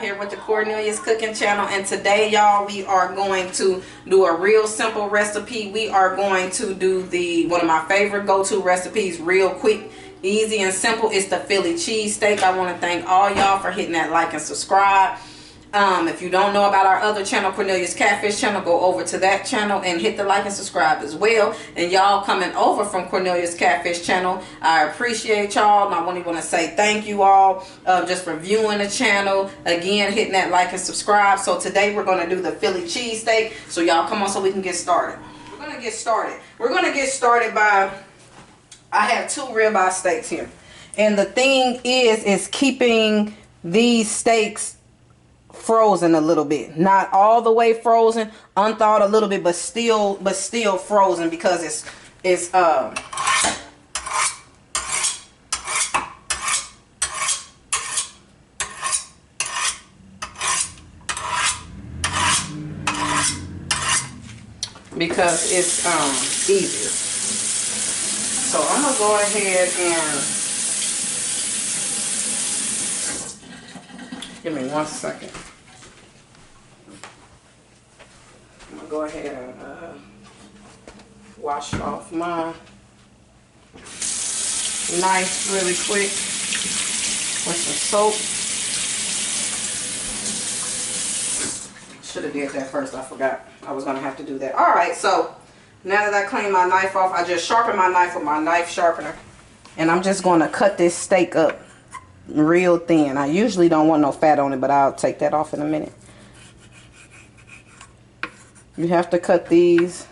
here with the Cornelius Cooking Channel, and today y'all we are going to do a real simple recipe. We are going to do one of my favorite go-to recipes, real quick, easy and simple. It's the Philly cheesesteak. I want to thank all y'all for hitting that like and subscribe. If you don't know about our other channel, Cornelius Catfish channel, go over to that channel and hit the like and subscribe as well. And y'all coming over from Cornelius Catfish channel, I appreciate y'all. And I want to say thank you all just for viewing the channel. Again, hitting that like and subscribe. So today we're going to do the Philly cheesesteak. So y'all come on so we can get started. We're going to get started. We're going to get started by, I have 2 ribeye steaks here. And the thing is keeping these steaks frozen a little bit, not all the way frozen, unthawed a little bit, but still frozen, because it's easier. So I'm gonna go ahead and give me 1 second. I'm gonna go ahead and wash off my knife really quick with some soap. Should have did that first. I forgot. I was gonna have to do that. All right. So now that I cleaned my knife off, I just sharpened my knife with my knife sharpener, and I'm just gonna cut this steak up real thin. I usually don't want no fat on it, but I'll take that off in a minute. You have to cut these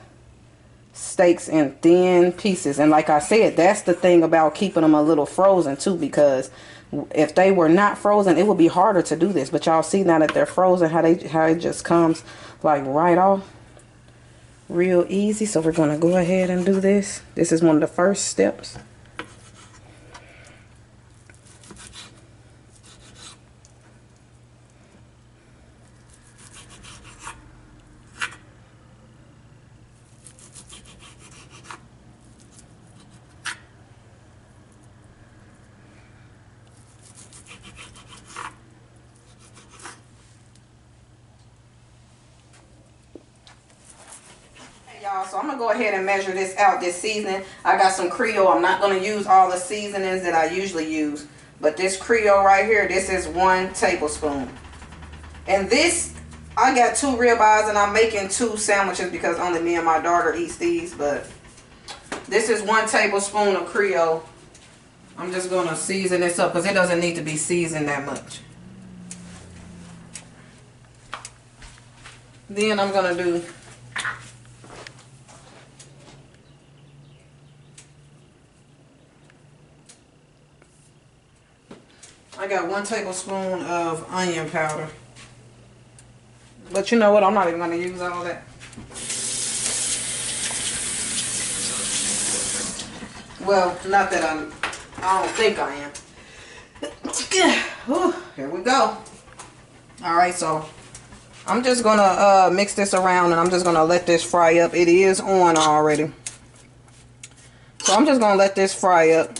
steaks in thin pieces, and like I said, that's the thing about keeping them a little frozen too, because if they were not frozen, it would be harder to do this. But y'all see now that they're frozen, how it just comes like right off real easy. So we're gonna go ahead and do this. This is one of the first steps. So I'm gonna go ahead and measure this out, this seasoning. I got some Creole. I'm not gonna use all the seasonings that I usually use, but this Creole right here, this is 1 tablespoon. And this, I got 2 ribeyes, and I'm making 2 sandwiches because only me and my daughter eats these. But this is 1 tablespoon of Creole. I'm just gonna season this up because it doesn't need to be seasoned that much. Then I'm gonna do I got 1 tablespoon of onion powder. But you know what? I'm not even going to use all that. Well, not that I don't think I am. Here we go. Alright, so I'm just going to mix this around, and I'm just going to let this fry up. It is on already. So I'm just going to let this fry up.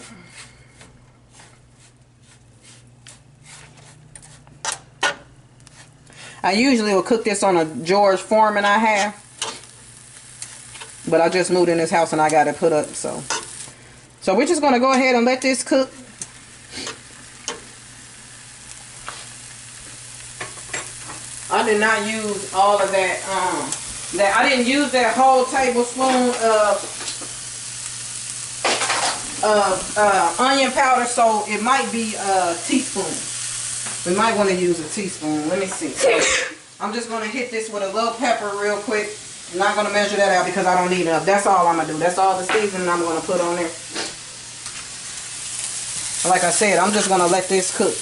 I usually will cook this on a George Foreman I have, but I just moved in this house and I got it put up. So we're just going to go ahead and let this cook. I did not use all of that. I didn't use that whole tablespoon of onion powder, so it might be a teaspoon. We might want to use a teaspoon. Let me see. So I'm just going to hit this with a little pepper real quick. I'm not going to measure that out because I don't need enough. That's all I'm going to do. That's all the seasoning I'm going to put on there. Like I said, I'm just going to let this cook.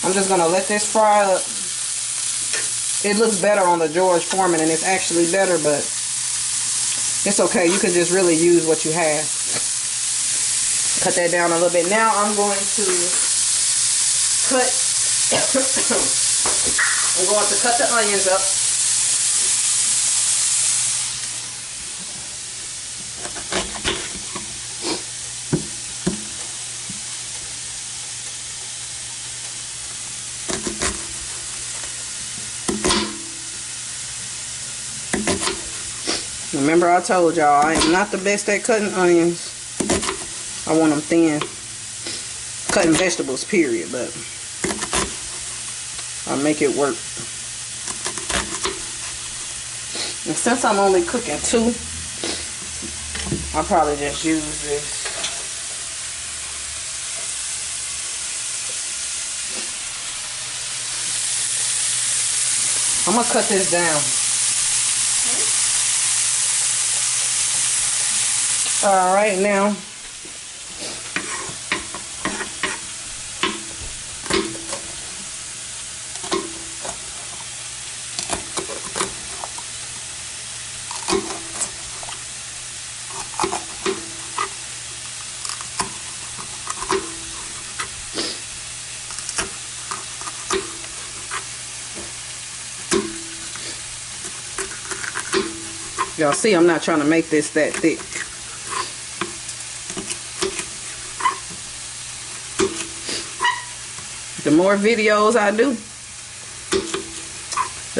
I'm just going to let this fry up. It looks better on the George Foreman, and it's actually better, but it's okay. You can just really use what you have. Cut that down a little bit. Now I'm going to cut I'm going to cut the onions up. Remember I told y'all I am not the best at cutting onions. I want them thin. Cutting vegetables, period, but I make it work. And since I'm only cooking 2, I'll probably just use this. I'm gonna cut this down. All right, now. Y'all see, I'm not trying to make this that thick. The more videos I do,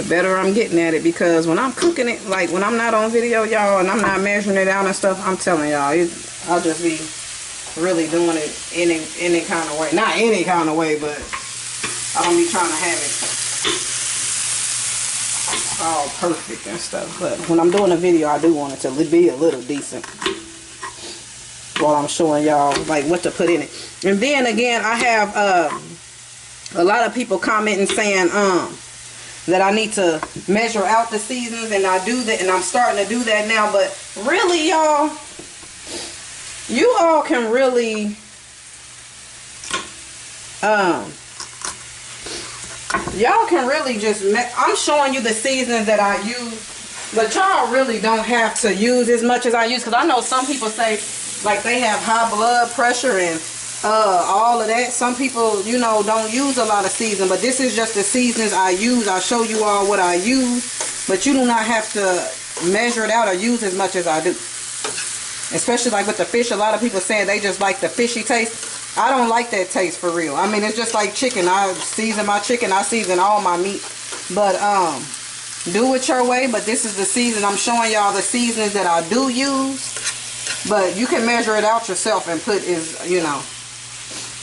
the better I'm getting at it, because when I'm cooking it, like when I'm not on video, y'all, and I'm not measuring it out and stuff, I'm telling y'all, I'll just be really doing it any kind of way. Not any kind of way, but I don't be trying to have it all perfect and stuff. But when I'm doing a video, I do want it to be a little decent while I'm showing y'all like what to put in it. And then again, I have a lot of people commenting saying that I need to measure out the seasons, and I do that, and I'm starting to do that now. But really, y'all, you all can really y'all can really just I'm showing you the seasons that I use, but y'all really don't have to use as much as I use, because I know some people say like they have high blood pressure and all of that. Some people, you know, don't use a lot of season, but this is just the seasons I use. I'll show you all what I use, but you do not have to measure it out or use as much as I do. Especially like with the fish, a lot of people saying they just like the fishy taste. I don't like that taste, for real. I mean, it's just like chicken. I season my chicken, I season all my meat. But do it your way. But this is the season. I'm showing y'all the seasons that I do use. But you can measure it out yourself and put you know,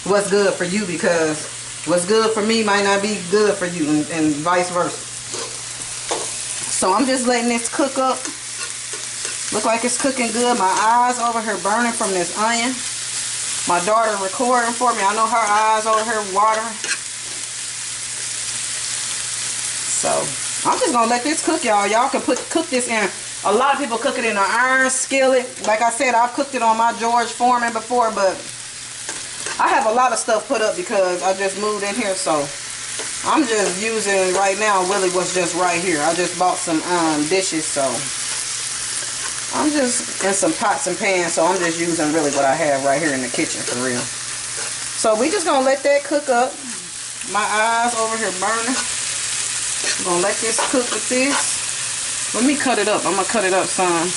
what's good for you, because what's good for me might not be good for you, and vice versa. So I'm just letting this cook up. Look like it's cooking good. My eyes over here burning from this onion. My daughter recording for me. I know her eyes over here watering. So I'm just gonna let this cook, y'all. Y'all can cook this in. A lot of people cook it in an iron skillet. Like I said, I've cooked it on my George Foreman before, but I have a lot of stuff put up because I just moved in here. So I'm just using right now really what's just right here. I just bought some dishes, so I'm just in some pots and pans, so I'm just using really what I have right here in the kitchen, for real. So we just gonna let that cook up. My eyes over here burning. I'm gonna let this cook with this. Let me cut it up. I'm gonna cut it up some.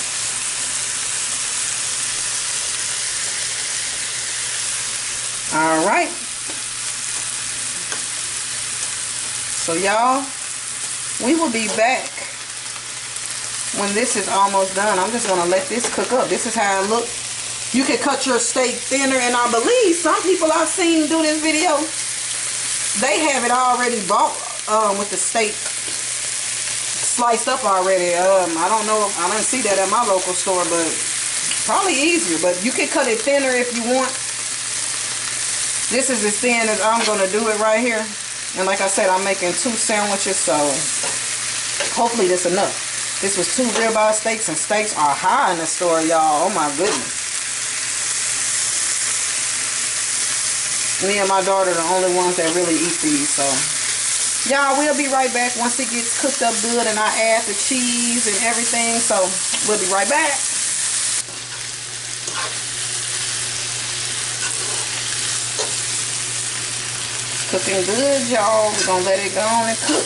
All right. So y'all, we will be back when this is almost done. I'm just gonna let this cook up. This is how it looks. You can cut your steak thinner, and I believe some people I've seen do this video, they have it already bought with the steak sliced up already. I don't know, I didn't see that at my local store, but probably easier. But you can cut it thinner if you want. This is as thin as I'm gonna do it right here. And like I said, I'm making 2 sandwiches, so hopefully this enough. This was 2 ribeye steaks, and steaks are high in the store, y'all. Oh my goodness. Me and my daughter are the only ones that really eat these, so. Y'all, we'll be right back once it gets cooked up good and I add the cheese and everything, so we'll be right back. Cooking good, y'all. We're gonna let it go on and cook.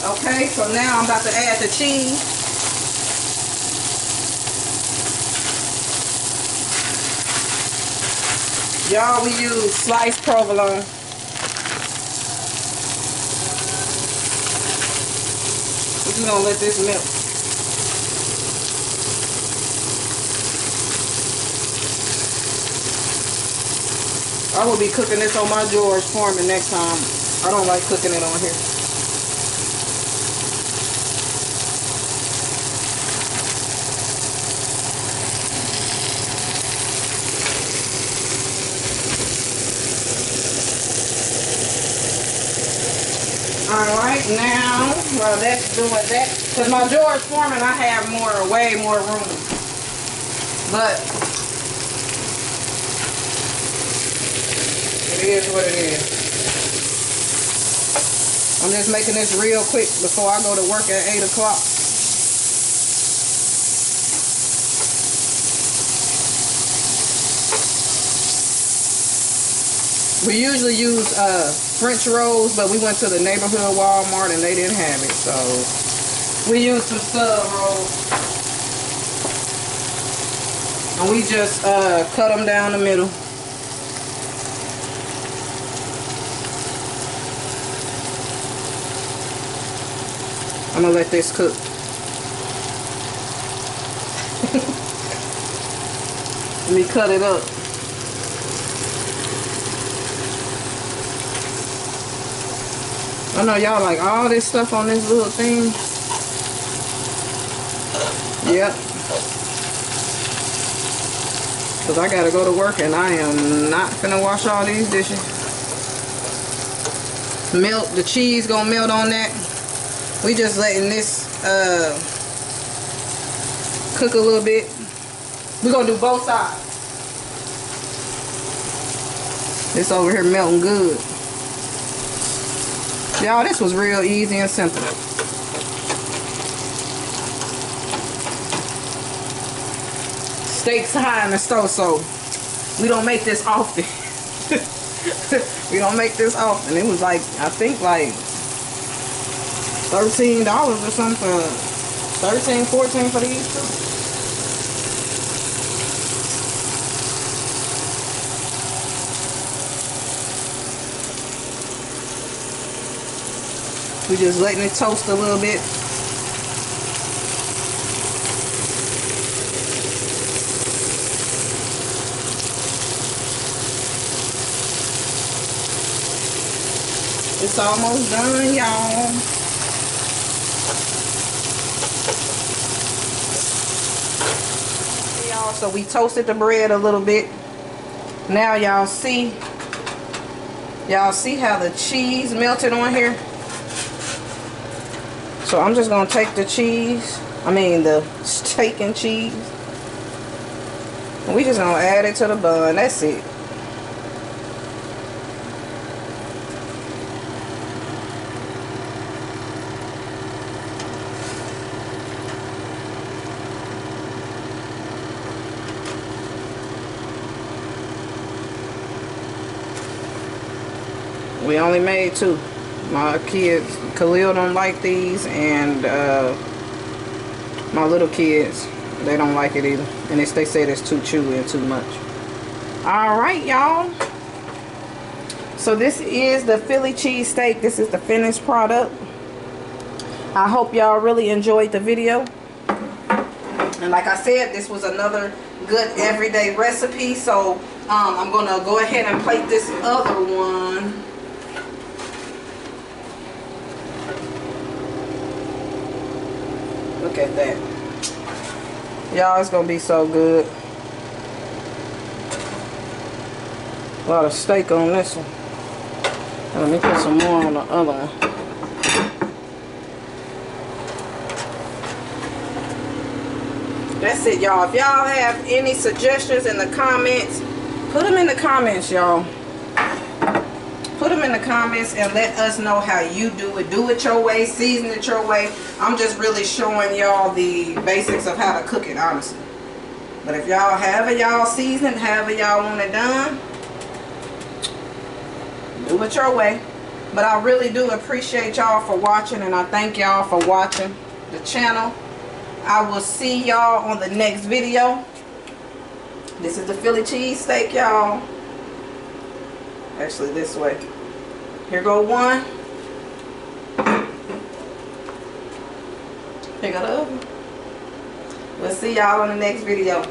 Okay, so now I'm about to add the cheese. Y'all, we use sliced provolone. We're just gonna let this melt. I will be cooking this on my George Foreman next time. I don't like cooking it on here. Alright, now, while that's doing that, because my George Foreman, I have way more room. But, it is what it is. I'm just making this real quick before I go to work at 8 o'clock. We usually use French rolls, but we went to the neighborhood Walmart and they didn't have it, so we used some sub rolls. And we just cut them down the middle. I'm gonna let this cook. Let me cut it up. I know y'all like all this stuff on this little thing. Yep. Because I gotta go to work and I am not finna wash all these dishes. Melt, the cheese gonna melt on that. We just letting this cook a little bit. We're gonna do both sides. It's over here melting good. Y'all, this was real easy and simple. Steaks high in the stove, so we don't make this often. We don't make this often. It was like, I think like $13 or something. 13, 14 for these two. We just letting it toast a little bit. It's almost done, y'all. Y'all, so we toasted the bread a little bit. Now y'all see how the cheese melted on here? So I'm just gonna take the the steak and cheese, and we just gonna add it to the bun. That's it. We only made 2. My kids, Khalil don't like these, and my little kids, they don't like it either. And they say it's too chewy and too much. Alright, y'all. So this is the Philly cheesesteak. This is the finished product. I hope y'all really enjoyed the video. And like I said, this was another good everyday recipe. So I'm going to go ahead and plate this other one. Look at that. Y'all, it's gonna be so good. A lot of steak on this one. Let me put some more on the other one. That's it, y'all. If y'all have any suggestions in the comments, put them in the comments, y'all. Put them in the comments and let us know how you do it. Do it your way, season it your way. I'm just really showing y'all the basics of how to cook it, honestly. But if y'all, however y'all season, however y'all want it done, do it your way. But I really do appreciate y'all for watching, and I thank y'all for watching the channel. I will see y'all on the next video. This is the Philly cheesesteak, y'all. Actually, this way. Here go one. Here go the other. We'll see y'all on the next video.